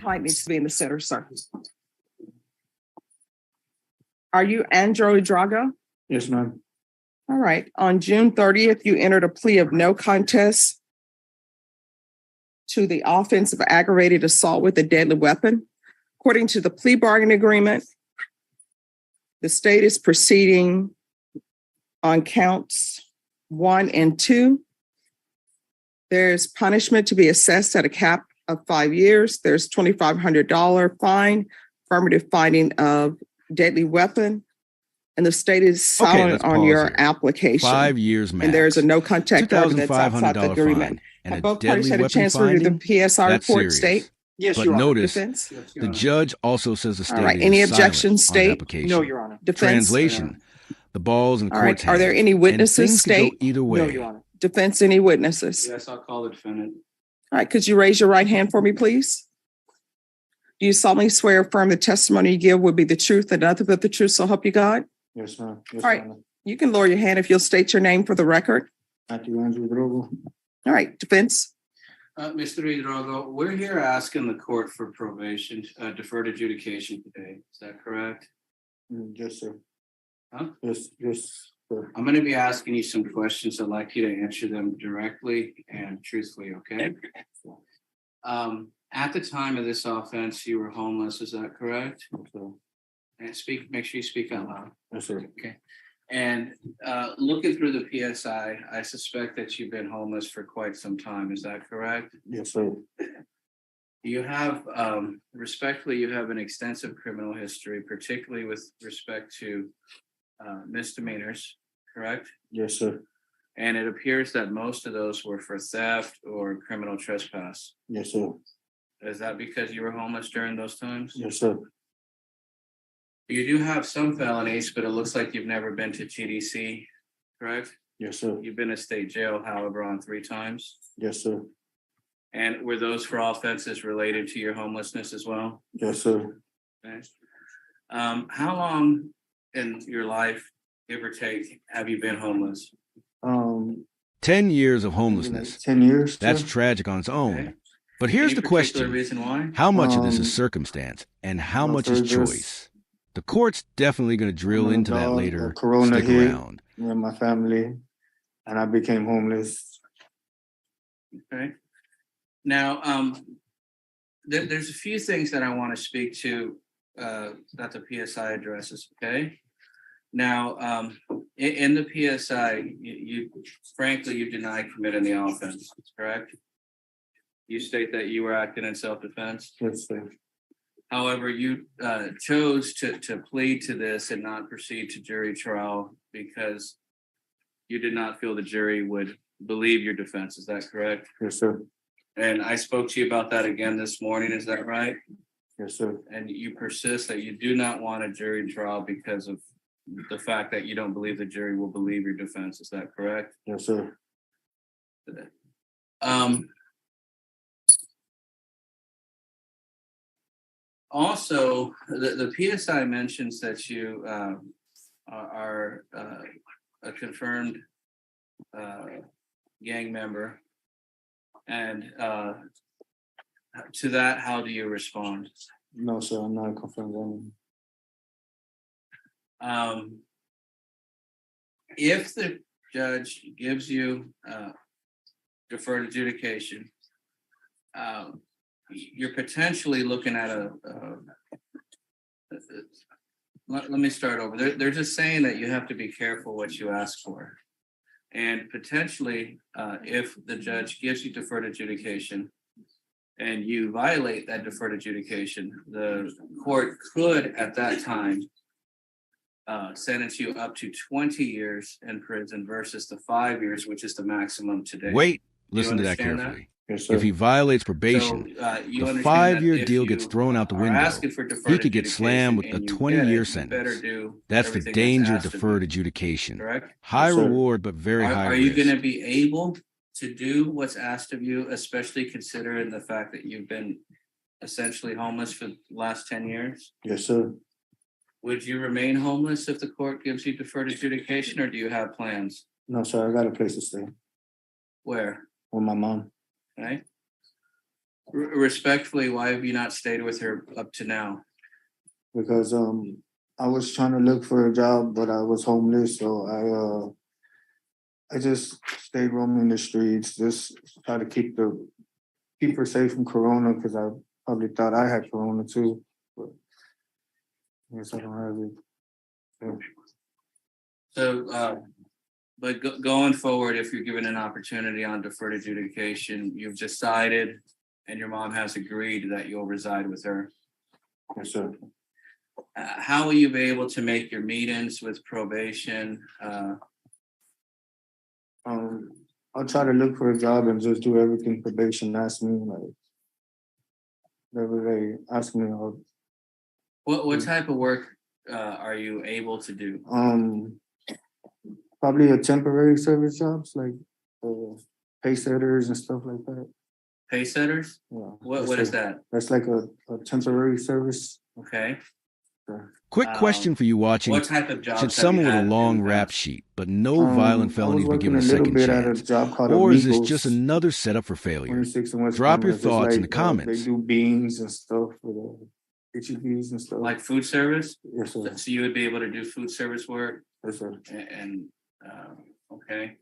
height needs to be in the center circle. Are you Andrew Drago? Yes, ma'am. All right. On June 30th, you entered a plea of no contest to the offense of aggravated assault with a deadly weapon. According to the plea bargaining agreement, the state is proceeding on counts 1 and 2. There's punishment to be assessed at a cap of 5 years. There's $2,500 fine, affirmative finding of deadly weapon, and the state is silent on your application. 5 years max. And there's a no contact order that's outside the $2,500 agreement. fine, Have both parties had a chance to review the PSI that's report, serious. state? Yes, But Your Honor. notice, Defense? Yes, Your the Honor. judge also says the state All right. is Any silent objections, on the state? application. No, Your Honor. Defense? Translation, the ball's in All right. court's Are there hands, any and witnesses, things could go state? either way. No, Your Honor. Defense, any witnesses? Yes, I'll call the defendant. All right. Could you raise your right hand for me, please? Do you solemnly swear or affirm the testimony you give will be the truth and nothing but the truth, so help you God? Yes, ma'am. Yes, All right. Your Honor. You can lower your hand if you'll state your name for the record. Matthew Andrew Drogo. All right. Defense? Mr. Hidrogo, we're here asking the court for probation, deferred adjudication today. Is that correct? Yes, sir. Huh? Yes, sir. I'm going to be asking you some questions. I'd like you to answer them directly and truthfully, okay? At the time of this offense, you were homeless. Is that correct? Okay. And make sure you speak out loud. Yes, sir. Okay. And looking through the PSI, I suspect that you've been homeless for quite some time. Is that correct? Yes, sir. You have, respectfully, you have an extensive criminal history, particularly with respect to misdemeanors, correct? Yes, sir. And it appears that most of those were for theft or criminal trespass. Yes, sir. Is that because you were homeless during those times? Yes, sir. You do have some felonies, but it looks like you've never been to GDC, correct? Yes, sir. You've been to state jail, however, on 3 times. Yes, sir. And were those for offenses related to your homelessness as well? Yes, sir. Okay. How long in your life, give or take, have you been homeless? 10 years of homelessness. 10 years. That's sir. tragic on its own. Okay. But here's Any the particular question. reason why? How much of this Um, is circumstance and how no, much sir, is just- choice? The court's definitely going to drill I'm an into that adult, later. Corona Stick hit. around. Me and my family, and I became homeless. Okay. Now, there's a few things that I want to speak to that the PSI addresses. Okay. Now, in the PSI, you frankly you deny committing the offense. Correct. You state that you were acting in self-defense. Yes, sir. However, you chose to plead to this and not proceed to jury trial because you did not feel the jury would believe your defense. Is that correct? Yes, sir. And I spoke to you about that again this morning. Is that right? Yes, sir. And you persist that you do not want a jury trial because of the fact that you don't believe the jury will believe your defense. Is that correct? Yes, sir. Also, the PSI mentions that you are a confirmed gang member. And to that, how do you respond? No, sir. I'm not confirmed. If the judge gives you deferred adjudication, you're potentially looking at let me start over. They're just saying that you have to be careful what you ask for. And potentially, if the judge gives you deferred adjudication and you violate that deferred adjudication, the court could at that time sentence you up to 20 years in prison versus the 5 years, which is the maximum today. Wait, Do you listen to that understand carefully. Yes, sir. If he violates probation, you the understand 5-year that if deal you gets thrown out the are window. asking for deferred He could get slammed with adjudication a and you get 20-year it, you better sentence. do That's the everything danger of asked of deferred you, adjudication. correct? High Yes, sir. reward, but very high Are you risk. going to be able to do what's asked of you, especially considering the fact that you've been essentially homeless for the last 10 years? Yes, sir. Would you remain homeless if the court gives you deferred adjudication, or do you have plans? No, sir. I got a place to stay Where? with my mom. Right? Respectfully, why have you not stayed with her up to now? because I was trying to look for a job, but I was homeless, so I just stayed roaming the streets, just try to keep her safe from corona because I probably thought I had corona too. But I guess I don't have it. Yeah. So, but going forward, if you're given an opportunity on deferred adjudication, you've decided and your mom has agreed that you'll reside with her. Yes, sir. How will you be able to make your meetings with probation? I'll try to look for a job and just do everything probation asks me, like whatever they ask me. What type of work are you able to do? Probably a temporary service jobs like pay setters and stuff like that. Pay setters? Yeah. What is that? That's like a temporary service. Okay. Quick question for you watching. What type of jobs Should have someone you with a had in long the rap past? sheet but no violent felonies be given a second chance? Job called Or is this Amigos, just another setup for failure? 26 in West Drop your Palm. It's thoughts in like, the comments. They do beans and stuff for the HEBs and stuff. Like food service? Yes, sir. So you would be able to do food service work Yes, sir. and okay.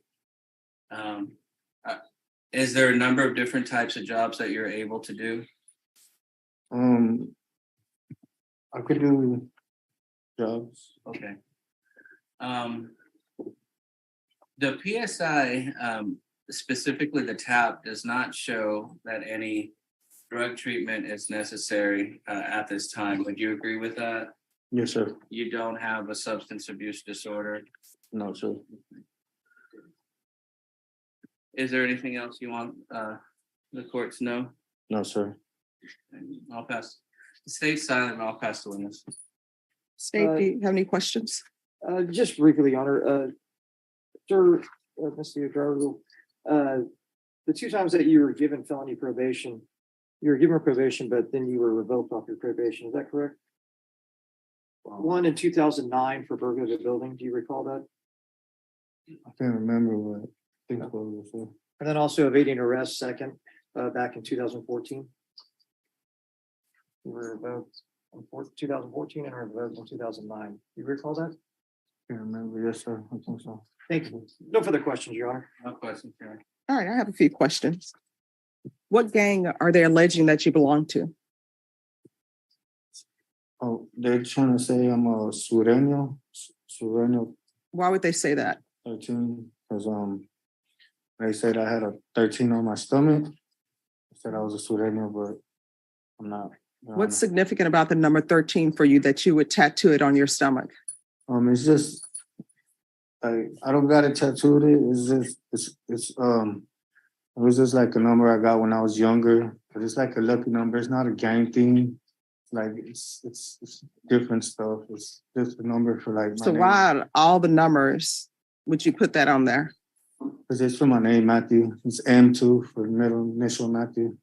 Is there a number of different types of jobs that you're able to do? I could do jobs. Okay. The PSI, specifically the TAP, does not show that any drug treatment is necessary at this time. Would you agree with that? Yes, sir. You don't have a substance abuse disorder. No, sir. Is there anything else you want the court to know? No, sir. I'll pass. Stay silent and I'll pass the witness. State, do you have any questions? Just briefly, Your Honor, Sir, Mr. Gargo, the two times that you were given felony probation, you were given probation, but then you were revoked off your probation. Is that correct? One in 2009 for burglary of a building. Do you recall that? I can't remember what I think it was. Sir. And then also evading arrest second, back in 2014. You were revoked in 2014 and revoked in 2009. Do you recall that? Can't remember. Yes, sir. I think so. Thank you. No further questions, Your Honor. No questions, Karen. All right, I have a few questions. What gang are they alleging that you belong to? Oh, they're trying to say I'm a Sureño. Sureño Why would they say that? 13. Because they said I had a 13 on my stomach. They said I was a Sureño, but I'm not. What's significant about the number 13 for you that you would tattoo it on your stomach? It's just like I don't got it tattooed. It was just like a number I got when I was younger. But it's like a lucky number. It's not a gang thing. Like it's different stuff. It's just a number for like. So why all the numbers would you put that on there? Because it's for my name, Matthew. It's M2 for middle initial Matthew.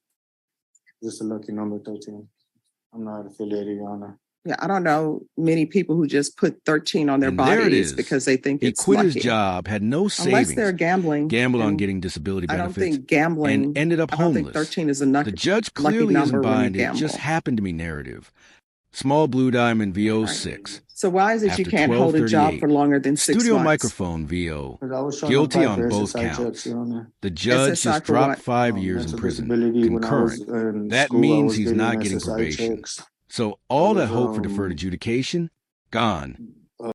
Just a lucky number 13. I'm not affiliated, Your Honor. Yeah, I don't know many people who just put 13 on their And there it bodies is. because they think He it's quit lucky. his job, had no Unless savings, they're gambling. gambled on and getting disability I don't benefits, think gambling. and ended up I don't think homeless. 13 is a The judge lucky clearly number isn't when you buying it. It gamble. just happened to be narrative. Small Blue Diamond VO6. So why is it you After can't hold a job 12:38, for longer than 6 Studio months? microphone VO. 'Cause I was trying to Guilty apply on for both SSI counts. checks, Your Honor. The judge SSI just for dropped what? 5 years in Mental prison, disability. When I was concurrent. in That school, I means was he's getting not getting SSI probation. checks. So all It that was, hope for deferred adjudication, gone.